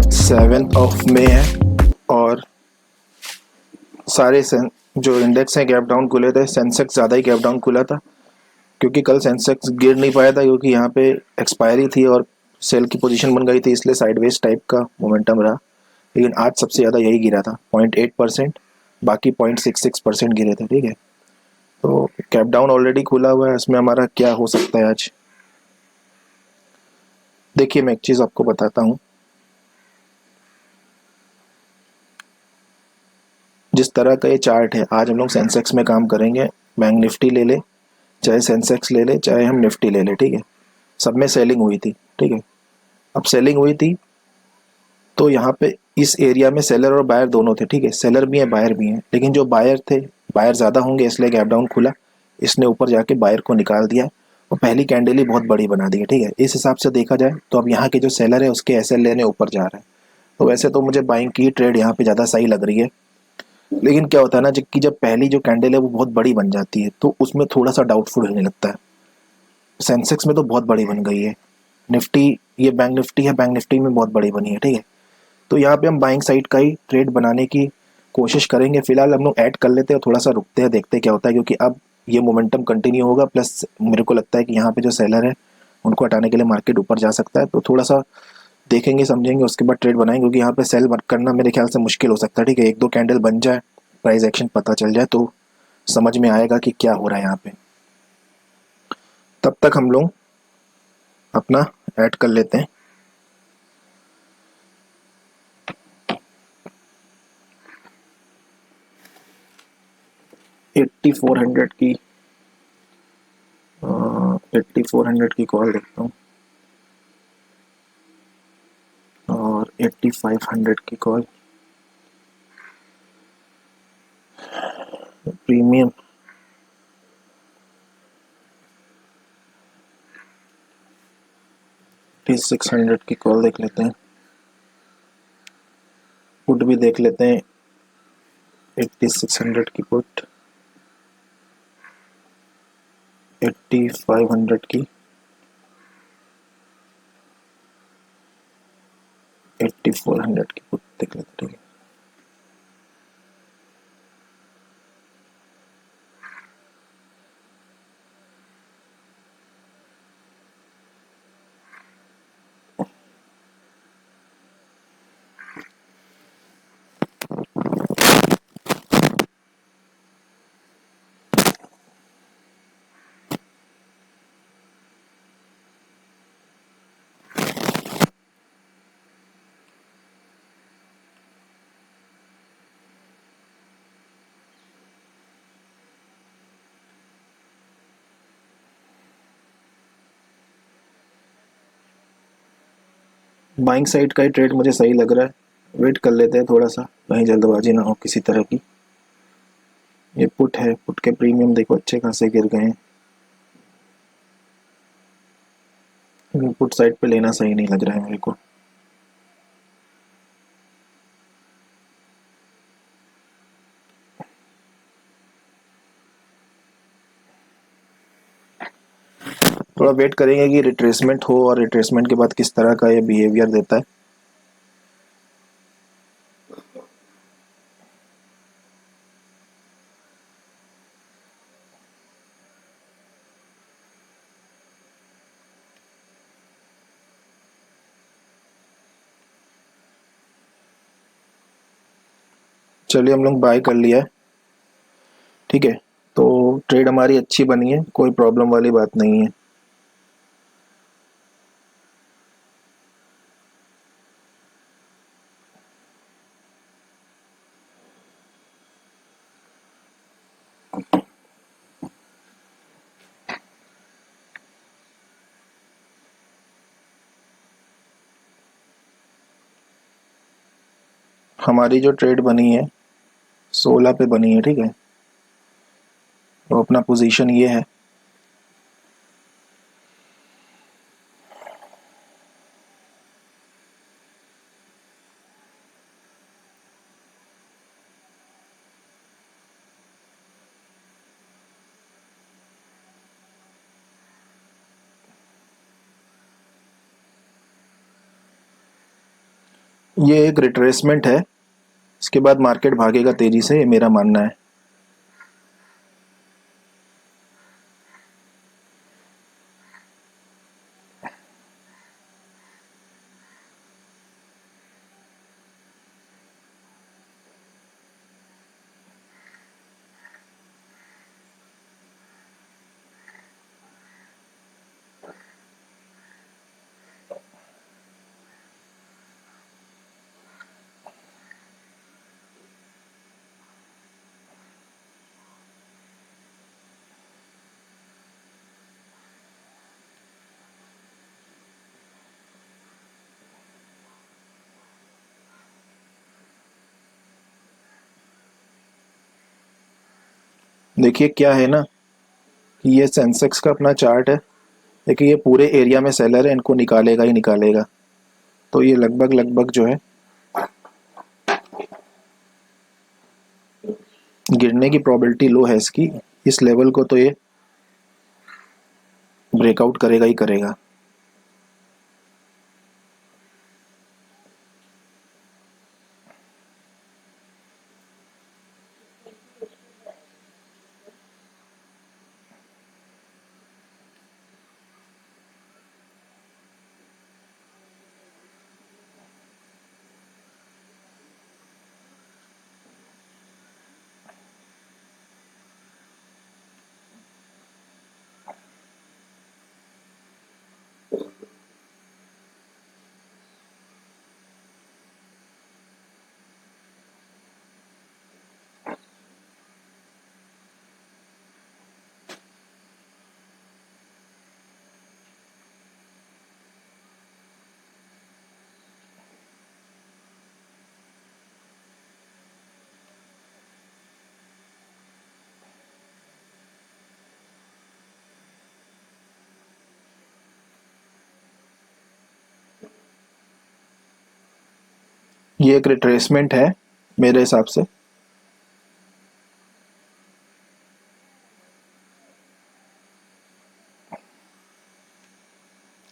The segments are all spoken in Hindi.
7 मई है और सारे जो इंडेक्स हैं गैप डाउन खुले थे। सेंसेक्स ज़्यादा ही गैप डाउन खुला था क्योंकि कल सेंसेक्स गिर नहीं पाया था क्योंकि यहाँ पे एक्सपायरी थी और सेल की पोजीशन बन गई थी, इसलिए साइडवेज टाइप का मोमेंटम रहा। लेकिन आज सबसे ज़्यादा यही गिरा था 0.8%, बाकी 0.66% गिरे थे। ठीक है, तो कैप डाउन ऑलरेडी खुला हुआ है, इसमें हमारा क्या हो सकता है आज। देखिए मैं एक चीज़ आपको बताता हूँ, जिस तरह का ये चार्ट है आज हम लोग सेंसेक्स में काम करेंगे। बैंक निफ्टी ले ले, चाहे सेंसेक्स ले ले, चाहे हम निफ्टी ले ले, ठीक है, सब में सेलिंग हुई थी। ठीक है, अब सेलिंग हुई थी तो यहाँ पे इस एरिया में सेलर और बायर दोनों थे। ठीक है, सेलर भी है बायर भी है, लेकिन जो बायर थे, बायर ज़्यादा होंगे इसलिए गैप डाउन खुला, इसने ऊपर जाके बायर को निकाल दिया और पहली कैंडल ही बहुत बड़ी बना दी है। ठीक है, इस हिसाब से देखा जाए तो अब यहाँ के जो सेलर है उसके एसएल लेने ऊपर जा रहे हैं। तो वैसे तो मुझे बाइंग की ट्रेड यहाँ पे ज़्यादा सही लग रही है, लेकिन क्या होता है ना कि जब पहली जो कैंडल है वो बहुत बड़ी बन जाती है तो उसमें थोड़ा सा डाउटफुल होने लगता है। सेंसेक्स में तो बहुत बड़ी बन गई है, निफ्टी, ये बैंक निफ्टी है, बैंक निफ्टी में बहुत बड़ी बनी है। ठीक है, तो यहाँ पे हम बाइंग साइड का ही ट्रेड बनाने की कोशिश करेंगे। फिलहाल हम लोग ऐड कर लेते हैं, थोड़ा सा रुकते हैं, देखते हैं क्या होता है, क्योंकि अब ये मोमेंटम कंटिन्यू होगा। प्लस मेरे को लगता है कि यहाँ पे जो सेलर है उनको हटाने के लिए मार्केट ऊपर जा सकता है, तो थोड़ा सा देखेंगे समझेंगे उसके बाद ट्रेड बनाएंगे, क्योंकि यहाँ पे सेल करना मेरे ख्याल से मुश्किल हो सकता है। ठीक है, एक दो कैंडल बन जाए, प्राइस एक्शन पता चल जाए तो समझ में आएगा कि क्या हो रहा है यहाँ पे। तब तक हम लोग अपना ऐड कर लेते हैं। एट्टी फोर हंड्रेड की 8400 की कॉल देखता हूँ और 8500 की कॉल प्रीमियम। 8600 की कॉल देख लेते हैं, पुट भी देख लेते हैं। 8600 की पुट, 8500 की, 8400 की पुट देख लेते हैं। ठीक है, बाइंग साइड का ही ट्रेड मुझे सही लग रहा है। वेट कर लेते हैं थोड़ा सा, कहीं जल्दबाजी ना हो किसी तरह की। ये पुट है, पुट के प्रीमियम देखो अच्छे खासे गिर गए हैं, पुट साइड पे लेना सही नहीं लग रहा है मेरे को। थोड़ा वेट करेंगे कि रिट्रेसमेंट हो और रिट्रेसमेंट के बाद किस तरह का ये बिहेवियर देता है। चलिए हम लोग बाय कर लिया है। ठीक है, तो ट्रेड हमारी अच्छी बनी है, कोई प्रॉब्लम वाली बात नहीं है। हमारी जो ट्रेड बनी है 16 पे बनी है। ठीक है, तो अपना पोजीशन ये है। ये एक रिट्रेसमेंट है, इसके बाद मार्केट भागेगा तेजी से, ये मेरा मानना है। देखिए क्या है ना, कि ये सेंसेक्स का अपना चार्ट है। देखिए ये पूरे एरिया में सेलर है, इनको निकालेगा ही निकालेगा। तो ये लगभग लगभग जो है गिरने की प्रोबेबिलिटी लो है इसकी। इस लेवल को तो ये ब्रेकआउट करेगा ही करेगा। ये एक रिट्रेसमेंट है मेरे हिसाब से।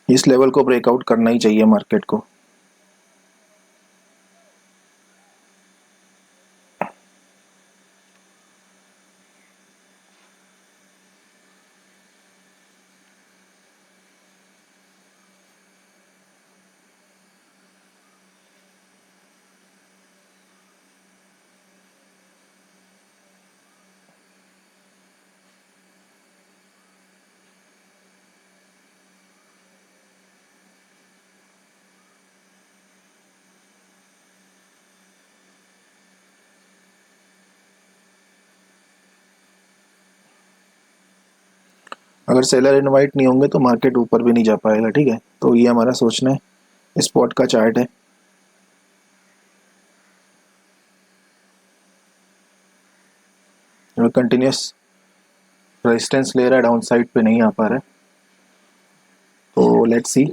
इस लेवल को ब्रेकआउट करना ही चाहिए मार्केट को। अगर सेलर इनवाइट नहीं होंगे तो मार्केट ऊपर भी नहीं जा पाएगा, ठीक है। तो ये हमारा सोचना है। स्पॉट का चार्ट है। कंटिन्यूस रेजिस्टेंस ले रहा है, डाउन साइड पे नहीं आ पा रहा है। तो लेट्स सी।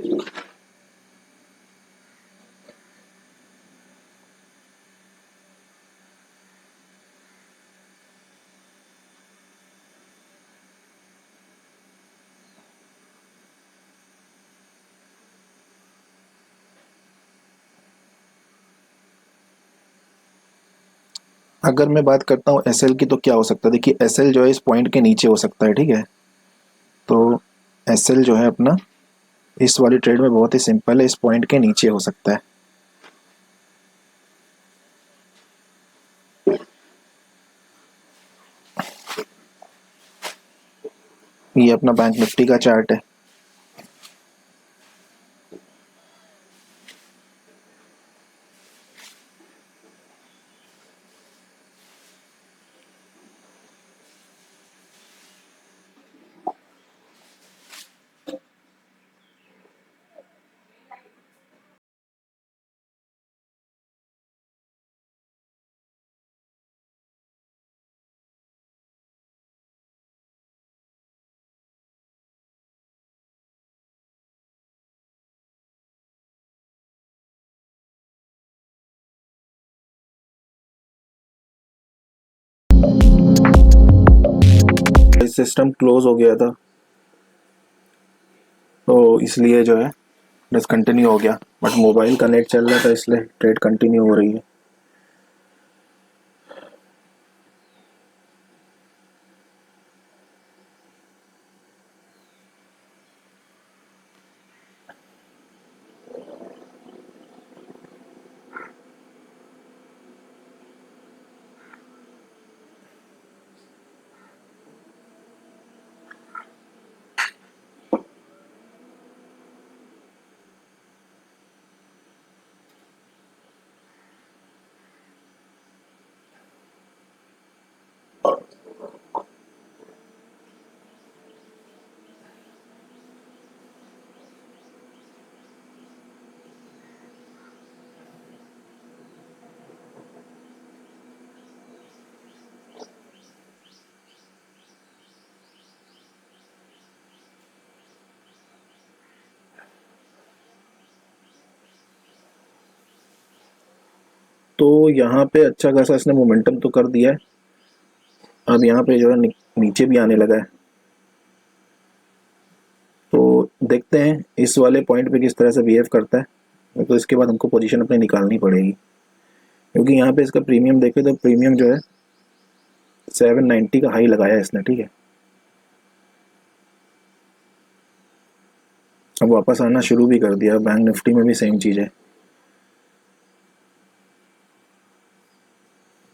अगर मैं बात करता हूँ एसएल की, तो क्या हो सकता है? देखिए एसएल जो है इस पॉइंट के नीचे हो सकता है, ठीक है। तो एसएल जो है अपना इस वाली ट्रेड में बहुत ही सिंपल है, इस पॉइंट के नीचे हो सकता है। ये अपना बैंक निफ्टी का चार्ट है। सिस्टम क्लोज हो गया था, तो इसलिए जो है डिसकंटिन्यू हो गया, बट मोबाइल का नेट चल रहा था इसलिए ट्रेड कंटिन्यू हो रही है। तो यहाँ पे अच्छा खासा इसने मोमेंटम तो कर दिया है। अब यहाँ पे जो है नीचे भी आने लगा है, तो देखते हैं इस वाले पॉइंट पे किस तरह से बिहेव करता है। तो इसके बाद हमको पोजीशन अपनी निकालनी पड़ेगी, क्योंकि यहाँ पे इसका प्रीमियम देखे तो प्रीमियम जो है 790 का हाई लगाया है इसने, ठीक है। अब वापस आना शुरू भी कर दिया। बैंक निफ्टी में भी सेम चीज़ है।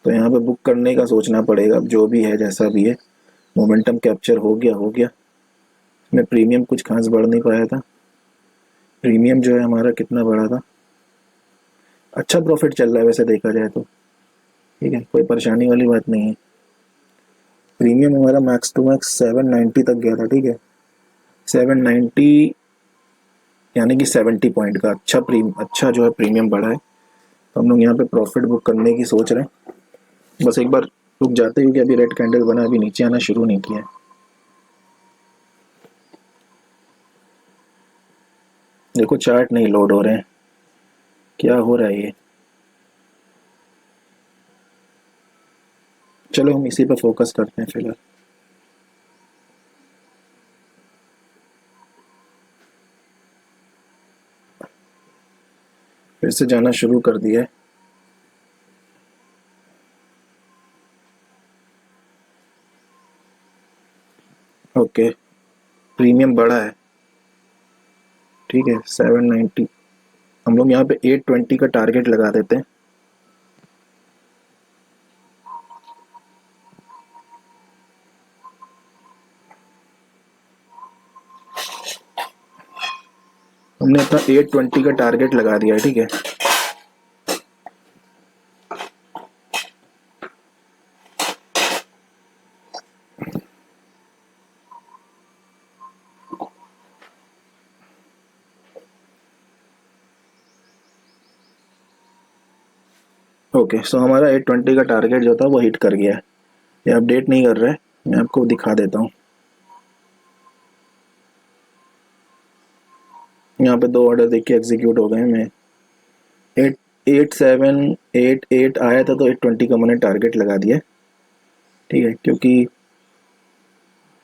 तो यहाँ पे बुक करने का सोचना पड़ेगा, अब जो भी है जैसा भी है। मोमेंटम कैप्चर हो गया इसमें प्रीमियम कुछ खास बढ़ नहीं पाया था। प्रीमियम जो है हमारा कितना बढ़ा था, अच्छा प्रॉफिट चल रहा है वैसे देखा जाए तो, ठीक है, कोई परेशानी वाली बात नहीं है। प्रीमियम हमारा मैक्स टू मैक्स 790 तक गया था, ठीक है। 790 यानी कि 70 पॉइंट का अच्छा जो है प्रीमियम बढ़ा है। तो हम लोग यहाँ पे प्रॉफिट बुक करने की सोच रहे हैं। बस एक बार रुक जाते क्योंकि अभी रेड कैंडल बना, अभी नीचे आना शुरू नहीं किया है। देखो चार्ट नहीं लोड हो रहे हैं, क्या हो रहा है ये। चलो हम इसी पे फोकस करते हैं फिलहाल। फिर से जाना शुरू कर दिया है। ओके, प्रीमियम बढ़ा है, ठीक है। 790 हम लोग यहाँ पे 820 का टारगेट लगा देते हैं। हमने अपना 820 का टारगेट लगा दिया है, ठीक है। ओके, सो हमारा 820 का टारगेट जो था वो हिट कर गया है। ये अपडेट नहीं कर रहा है, मैं आपको दिखा देता हूँ। यहाँ पे 2 ऑर्डर देखिए एग्जीक्यूट हो गए। मैं 8788 आया था तो 820 का मैंने टारगेट लगा दिया, ठीक है। क्योंकि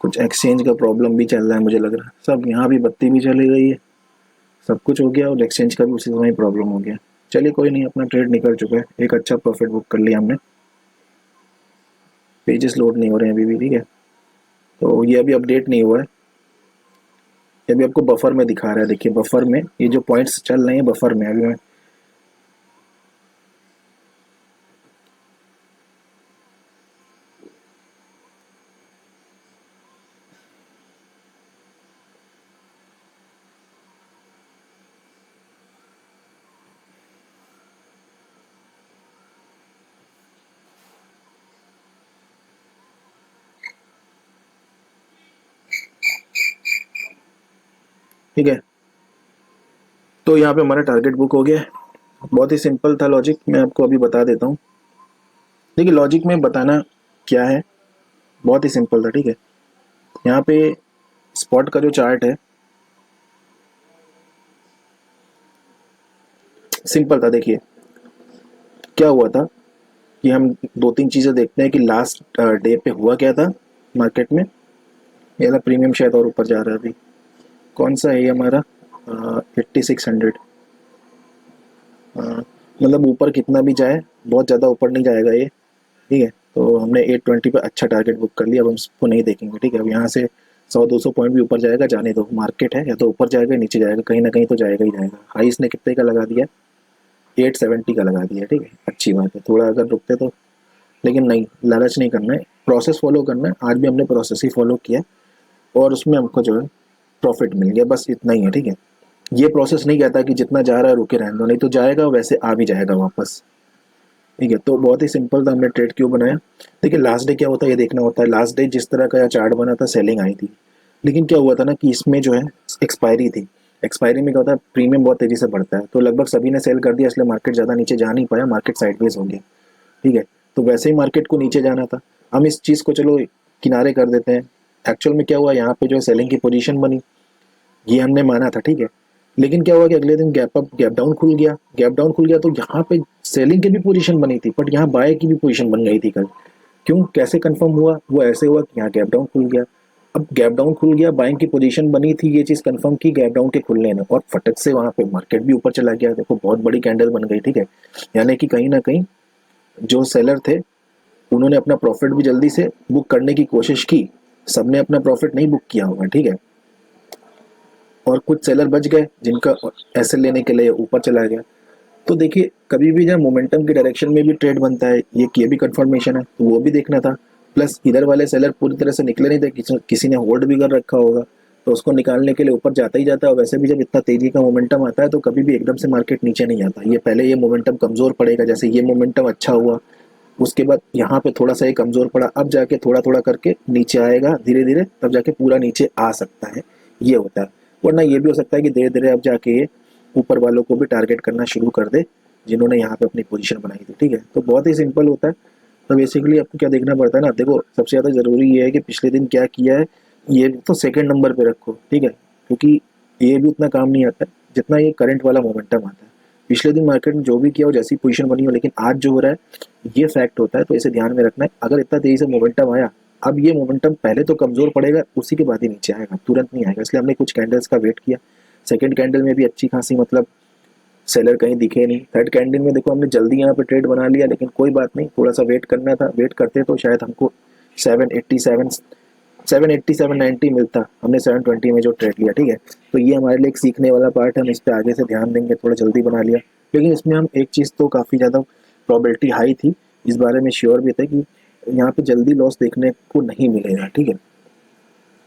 कुछ एक्सचेंज का प्रॉब्लम भी चल रहा है मुझे लग रहा है। सब यहाँ भी बत्ती भी चली गई है, सब कुछ हो गया, और एक्सचेंज का भी उसी समय प्रॉब्लम हो गया। चलिए कोई नहीं, अपना ट्रेड निकल चुका है, एक अच्छा प्रॉफिट बुक कर लिया हमने। पेजेस लोड नहीं हो रहे हैं अभी भी, ठीक है। तो ये अभी अपडेट नहीं हुआ है, ये अभी आपको बफर में दिखा रहा है। देखिए बफर में ये जो पॉइंट्स चल रहे हैं बफर में अभी मैं ठीक है। तो यहाँ पे हमारा टारगेट बुक हो गया है। बहुत ही सिंपल था लॉजिक, मैं आपको अभी बता देता हूँ। देखिए लॉजिक में बताना क्या है, बहुत ही सिंपल था, ठीक है। यहाँ पे स्पॉट का जो चार्ट है सिंपल था। देखिए क्या हुआ था कि हम 2-3 चीज़ें देखते हैं कि लास्ट डे पे हुआ क्या था मार्केट में। ये वाला प्रीमियम शायद और ऊपर जा रहा है अभी, कौन सा है ये हमारा 8600, मतलब ऊपर कितना भी जाए बहुत ज़्यादा ऊपर नहीं जाएगा ये, ठीक है। तो हमने 820 पे अच्छा टारगेट बुक कर लिया, अब हम उसको नहीं देखेंगे, ठीक है। अब यहाँ से 100-200 पॉइंट भी ऊपर जाएगा, जाने दो, मार्केट है, या तो ऊपर जाएगा नीचे जाएगा, कहीं ना कहीं तो जाएगा ही जाएगा। हाई इसने कितने का लगा दिया, 870 का लगा दिया, ठीक है, अच्छी बात है, थोड़ा अगर रुकते तो, लेकिन नहीं, लालच नहीं करना है, प्रोसेस फॉलो करना है। आज भी हमने प्रोसेस ही फॉलो किया और उसमें हमको जो है प्रॉफिट मिल गया, बस इतना ही है, ठीक है। ये प्रोसेस नहीं कहता कि जितना जा रहा है रुके रहने दो, नहीं तो जाएगा वैसे आ भी जाएगा वापस, ठीक है। तो बहुत ही सिंपल था, हमने ट्रेड क्यों बनाया। देखिए लास्ट डे क्या होता है ये देखना होता है, लास्ट डे जिस तरह का चार्ट बना था सेलिंग आई थी, लेकिन क्या हुआ था ना कि इसमें जो है एक्सपायरी थी। एक्सपायरी में क्या होता है, प्रीमियम बहुत तेजी से बढ़ता है, तो लगभग सभी ने सेल कर दिया, इसलिए मार्केट ज़्यादा नीचे जा नहीं पाया, मार्केट साइडवेज हो गया, ठीक है। तो वैसे ही मार्केट को नीचे जाना था, हम इस चीज़ को चलो किनारे कर देते हैं। एक्चुअल में क्या हुआ, यहाँ पे जो है सेलिंग की पोजीशन बनी, ये हमने माना था, ठीक है। लेकिन क्या हुआ कि अगले दिन गैप अप गैप डाउन खुल गया, गैप डाउन खुल गया तो यहाँ पे सेलिंग की भी पोजीशन बनी थी, बट यहाँ बाय की भी पोजीशन बन गई थी कल। क्यों, कैसे कंफर्म हुआ, वो ऐसे हुआ कि यहाँ गैप डाउन खुल गया। अब गैप डाउन खुल गया, बाइंग की पोजीशन बनी थी, ये चीज कंफर्म की गैप डाउन के खुलने में, और फटक से वहां पे मार्केट भी ऊपर चला गया, देखो बहुत बड़ी कैंडल बन गई, ठीक है। यानी कि कहीं ना कहीं जो सेलर थे उन्होंने अपना प्रॉफिट भी जल्दी से बुक करने की कोशिश की, सबने अपना प्रॉफिट नहीं बुक किया होगा, ठीक है। और कुछ सेलर बच गए जिनका एसएल लेने के लिए ऊपर चला गया। तो देखिए कभी भी जब मोमेंटम की डायरेक्शन में भी ट्रेड बनता है, ये भी कंफर्मेशन है, तो वो भी देखना था। प्लस इधर वाले सेलर पूरी तरह से निकले नहीं थे, किसी ने होल्ड भी कर रखा होगा, तो उसको निकालने के लिए ऊपर जाता ही जाता है। और वैसे भी जब इतना तेजी का मोमेंटम आता है तो कभी भी एकदम से मार्केट नीचे नहीं आता, ये पहले ये मोमेंटम कमजोर पड़ेगा, जैसे ये मोमेंटम अच्छा हुआ, उसके बाद यहाँ पे थोड़ा सा ये कमजोर पड़ा, अब जाके थोड़ा थोड़ा करके नीचे आएगा धीरे धीरे, तब जाके पूरा नीचे आ सकता है, ये होता है। वरना ये भी हो सकता है कि धीरे धीरे अब जाके ये ऊपर वालों को भी टारगेट करना शुरू कर दे जिन्होंने यहाँ पे अपनी पोजीशन बनाई थी, ठीक है। तो बहुत ही सिंपल होता है। तो बेसिकली आपको क्या देखना पड़ता है ना, देखो सबसे ज़्यादा ज़रूरी ये है कि पिछले दिन क्या किया है, ये तो सेकंड नंबर पे रखो, ठीक है, क्योंकि ये भी उतना काम नहीं आता है जितना ये करंट वाला मोमेंटम आता है। पिछले दिन मार्केट में जो भी किया हो, जैसी पोजीशन बनी हो, लेकिन आज जो हो रहा है ये फैक्ट होता है, तो इसे ध्यान में रखना है। अगर इतना तेजी से मोमेंटम आया, अब ये मोमेंटम पहले तो कमजोर पड़ेगा, उसी के बाद ही नीचे आएगा, तुरंत नहीं आएगा, इसलिए हमने कुछ कैंडल्स का वेट किया। सेकंड कैंडल में भी अच्छी खासी मतलब सेलर कहीं दिखे नहीं। थर्ड कैंडल में देखो हमने जल्दी यहाँ पे ट्रेड बना लिया, लेकिन कोई बात नहीं, थोड़ा सा वेट करना था, वेट करते तो शायद हमको 787 780 790 मिलता, हमने 720 में जो ट्रेड लिया, ठीक है। तो ये हमारे लिए एक सीखने वाला पार्ट है, हम इस पर आगे से ध्यान देंगे, थोड़ा जल्दी बना लिया। लेकिन इसमें हम एक चीज़ तो काफ़ी ज़्यादा प्रॉबिलिटी हाई थी, इस बारे में श्योर भी थे कि यहाँ पे जल्दी लॉस देखने को नहीं मिलेगा, ठीक है।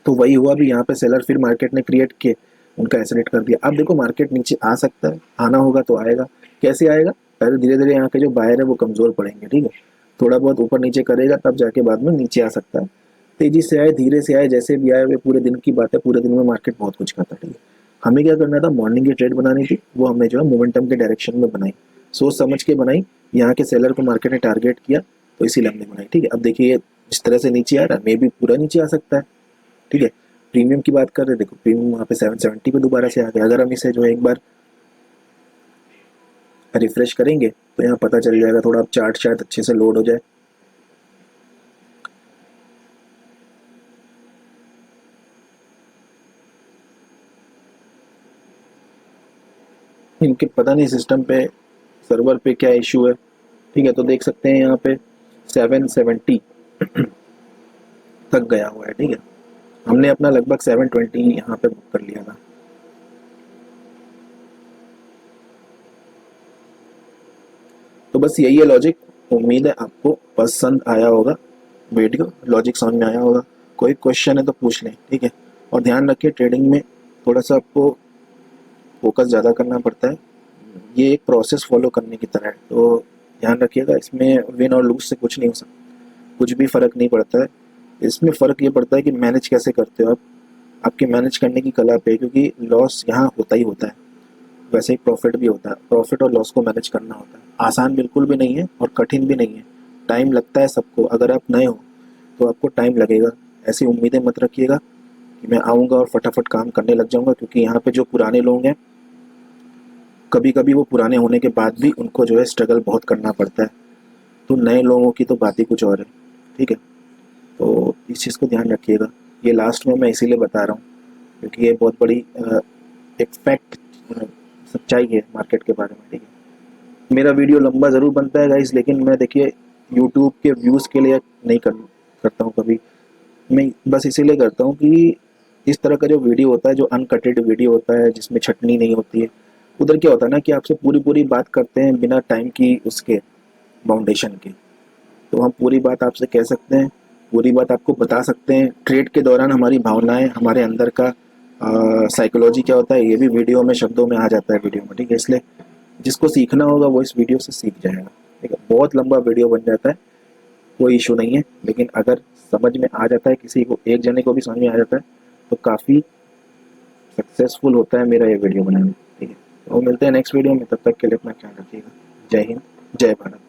तो वही हुआ भी, यहाँ पे सेलर फिर मार्केट ने क्रिएट किए, उनका एसलेट कर दिया। अब देखो मार्केट नीचे आ सकता है, आना होगा तो आएगा, कैसे आएगा, पहले धीरे धीरे यहाँ के जो बायर है वो कमजोर पड़ेंगे, ठीक है, थोड़ा बहुत ऊपर नीचे करेगा, तब जाके बाद में नीचे आ सकता है। तेजी से आए धीरे से आए जैसे भी आए, वे पूरे दिन की बात है, पूरे दिन में मार्केट बहुत कुछ खाता है, ठीक है। हमें क्या करना था, मॉर्निंग की ट्रेड बनानी थी, वो हमने जो है मोमेंटम के डायरेक्शन में बनाई, सोच समझ के बनाई। यहाँ के सेलर को मार्केट ने टारगेट किया तो इसीलिए हमने बनाई, ठीक है। अब देखिए जिस तरह से नीचे आ रहा है, मे भी पूरा नीचे आ सकता है, ठीक है। प्रीमियम की बात कर रहे, देखो प्रीमियम वहाँ पे 770 पे दोबारा से आ गया। अगर हम इसे जो है एक बार रिफ्रेश करेंगे तो यहाँ पता चल जाएगा, थोड़ा अब चार्ट शायद अच्छे से लोड हो जाए। इनके पता नहीं सिस्टम पे, सर्वर पे क्या इशू है, ठीक है। तो देख सकते हैं यहाँ पे 770 तक गया हुआ है, ठीक है। हमने अपना लगभग 720 यहाँ पे बुक कर लिया था। तो बस यही है लॉजिक, उम्मीद है आपको पसंद आया होगा वीडियो, लॉजिक समझ में आया होगा। कोई क्वेश्चन है तो पूछ लें, ठीक है। और ध्यान रखिए ट्रेडिंग में थोड़ा सा आपको फोकस ज़्यादा करना पड़ता है, ये एक प्रोसेस फॉलो करने की तरह है, तो ध्यान रखिएगा, इसमें विन और लूज से कुछ नहीं हो सकता, कुछ भी फ़र्क नहीं पड़ता है। इसमें फ़र्क ये पड़ता है कि मैनेज कैसे करते हो आप, आपके मैनेज करने की कला पे, क्योंकि लॉस यहाँ होता ही होता है, वैसे ही प्रॉफिट भी होता है, प्रॉफिट और लॉस को मैनेज करना होता है। आसान बिल्कुल भी नहीं है और कठिन भी नहीं है, टाइम लगता है सबको, अगर आप नए हो तो आपको टाइम लगेगा। ऐसी उम्मीदें मत रखिएगा कि मैं आऊँगा और फटाफट काम करने लग जाऊँगा, क्योंकि यहाँ पे जो पुराने लोग हैं कभी कभी वो पुराने होने के बाद भी उनको जो है स्ट्रगल बहुत करना पड़ता है, तो नए लोगों की तो बात ही कुछ और है, ठीक है। तो इस चीज़ को ध्यान रखिएगा, ये लास्ट में मैं इसीलिए बता रहा हूँ क्योंकि ये बहुत बड़ी एक फैक्ट सच्चाई है मार्केट के बारे में, ठीक है। मेरा वीडियो लंबा ज़रूर बनता है गाइस, लेकिन मैं देखिए यूट्यूब के व्यूज़ के लिए नहीं करता हूँ कभी। मैं बस इसीलिए करता हूँ कि इस तरह का जो वीडियो होता है, जो अनकटेड वीडियो होता है जिसमें छटनी नहीं होती है, उधर क्या होता है ना कि आपसे पूरी पूरी बात करते हैं बिना टाइम की उसके बाउंडेशन के। तो हम पूरी बात आपसे कह सकते हैं, पूरी बात आपको बता सकते हैं। ट्रेड के दौरान हमारी भावनाएं, हमारे अंदर का साइकोलॉजी क्या होता है, ये भी वीडियो में शब्दों में आ जाता है वीडियो में, ठीक है। इसलिए जिसको सीखना होगा वो इस वीडियो से सीख जाएगा, ठीक है। बहुत लंबा वीडियो बन जाता है, कोई इशू नहीं है, लेकिन अगर समझ में आ जाता है, किसी को एक जने को भी समझ में आ जाता है, तो काफ़ी सक्सेसफुल होता है मेरा ये वीडियो बनाना, ठीक है। तो मिलते हैं नेक्स्ट वीडियो में, तब तक के लिए अपना ख्याल रखिएगा। जय हिंद, जय भारत।